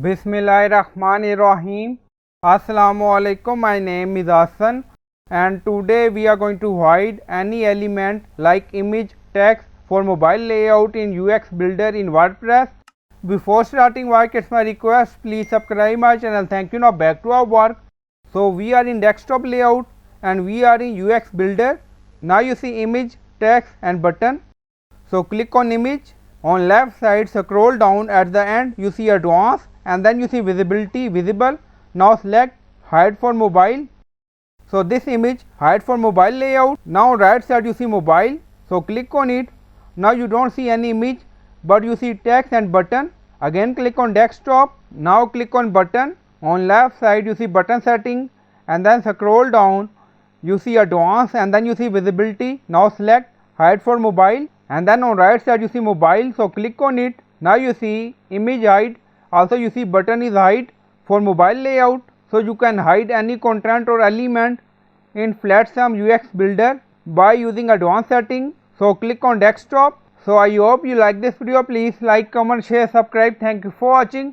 Bismillahirrahmanirrahim. Assalamu alaikum. My name is Hassan and today we are going to hide any element like image, text for mobile layout in UX Builder in WordPress. Before starting work, it's my request, please subscribe my channel. Thank you. Now back to our work. So we are in desktop layout and we are in UX Builder. Now you see image, text and button. So click on image. On left side, scroll down, at the end you see advanced and then you see visibility, visible. Now select hide for mobile. So this image hide for mobile layout. Now right side you see mobile, so click on it. Now you don't see any image but you see text and button. Again click on desktop. Now click on button. On left side you see button setting and then scroll down, you see advanced and then you see visibility. Now select hide for mobile and then on right side you see mobile, so click on it. Now you see image hide, also you see button is hide for mobile layout. So you can hide any content or element in Flatsome UX Builder by using advanced setting. So click on desktop. So I hope you like this video. Please like, comment, share, subscribe. Thank you for watching.